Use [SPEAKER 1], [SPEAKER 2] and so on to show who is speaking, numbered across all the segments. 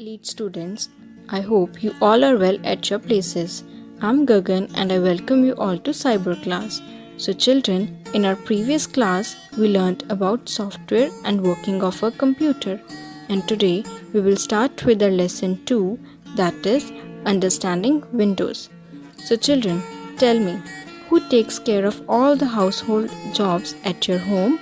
[SPEAKER 1] Elite students, I hope you all are well at your places. I'm Gagan and I welcome you all to Cyber Class. So children, in our previous class, we learnt about software and working of a computer. And today, we will start with our lesson 2, that is, understanding Windows. So children, tell me, who takes care of all the household jobs at your home?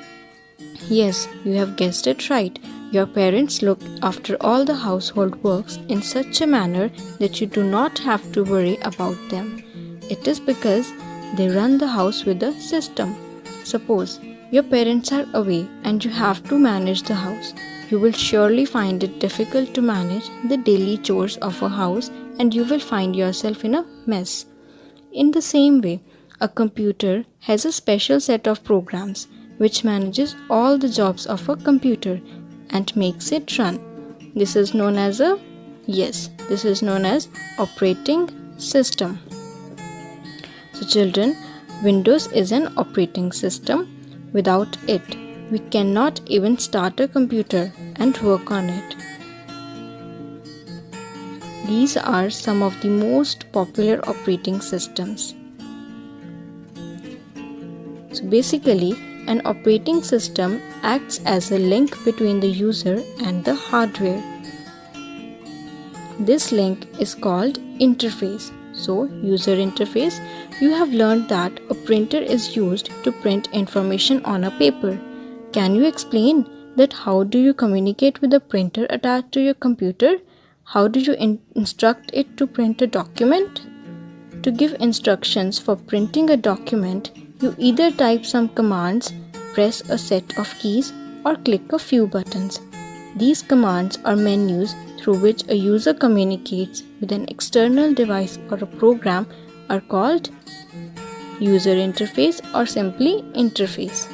[SPEAKER 1] Yes, you have guessed it right. Your parents look after all the household works in such a manner that you do not have to worry about them. It is because they run the house with a system. Suppose your parents are away and you have to manage the house. You will surely find it difficult to manage the daily chores of a house and you will find yourself in a mess. In the same way, a computer has a special set of programs which manages all the jobs of a computer and makes it run. This is known as operating system. So children, Windows is an operating system. Without it, we cannot even start a computer and work on it. These are some of the most popular operating systems. So basically, an operating system acts as a link between the user and the hardware. This link is called interface. So, user interface, you have learned that a printer is used to print information on a paper. Can you explain that how do you communicate with the printer attached to your computer? How do you instruct it to print a document? To give instructions for printing a document, you either type some commands, press a set of keys, or click a few buttons. These commands or menus through which a user communicates with an external device or a program are called user interface or simply interface.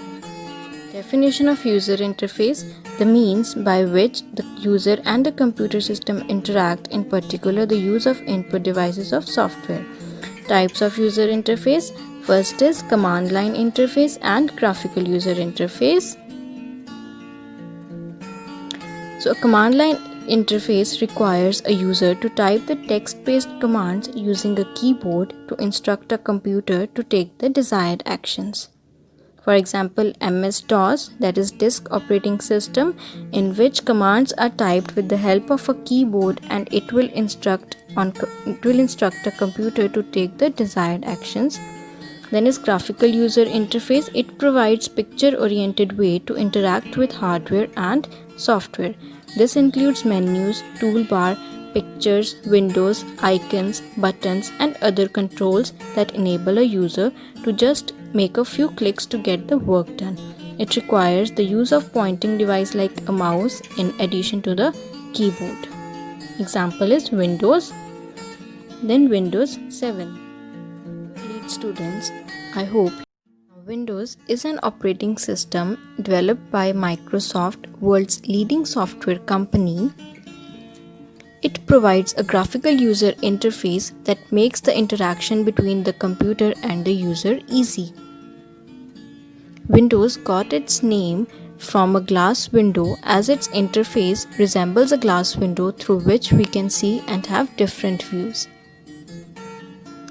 [SPEAKER 1] Definition of user interface: the means by which the user and the computer system interact, in particular the use of input devices of software. Types of user interface: first is command line interface and graphical user interface. So a command line interface requires a user to type the text-based commands using a keyboard to instruct a computer to take the desired actions. For example, MS-DOS, that is Disk Operating System, in which commands are typed with the help of a keyboard and it will instruct a computer to take the desired actions. Then is graphical user interface. It provides picture-oriented way to interact with hardware and software. This includes menus, toolbar, pictures, windows, icons, buttons, and other controls that enable a user to just make a few clicks to get the work done. It requires the use of pointing device like a mouse in addition to the keyboard. Example is Windows, then Windows 7. Students, I hope Windows is an operating system developed by Microsoft, world's leading software company. It provides a graphical user interface that makes the interaction between the computer and the user easy. Windows got its name from a glass window as its interface resembles a glass window through which we can see and have different views.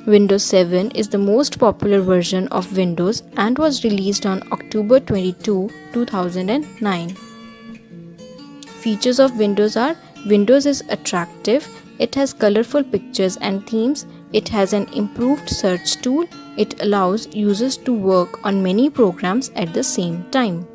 [SPEAKER 1] Windows 7 is the most popular version of Windows and was released on October 22, 2009. Features of Windows are: Windows is attractive, it has colorful pictures and themes, it has an improved search tool, it allows users to work on many programs at the same time.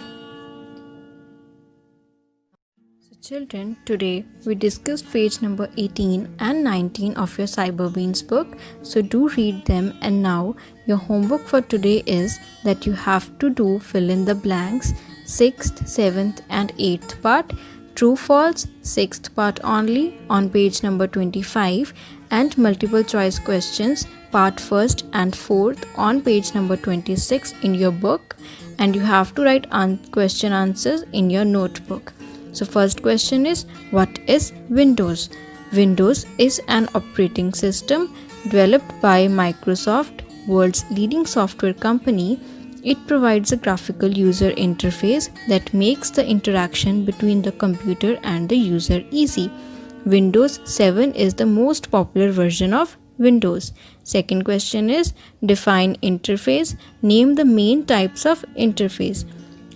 [SPEAKER 1] Children, today we discussed page number 18 and 19 of your Cyberbeans book, so do read them. And now your homework for today is that you have to fill in the blanks, 6th, 7th and 8th part, true false, 6th part only on page number 25, and multiple choice questions part 1st and 4th on page number 26 in your book, and you have to write question answers in your notebook. So first question is, what is Windows? Windows is an operating system developed by Microsoft, world's leading software company. It provides a graphical user interface that makes the interaction between the computer and the user easy. Windows 7 is the most popular version of Windows. Second question is define interface. Name the main types of interface.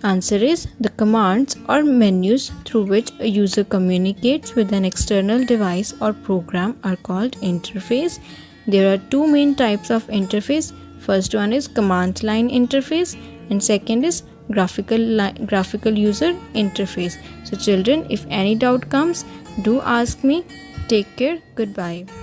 [SPEAKER 1] Answer is the commands or menus through which a user communicates with an external device or program are called interface. There are two main types of interface. First one is command line interface and second is graphical user interface. So children, if any doubt comes, do ask me. Take care. Goodbye.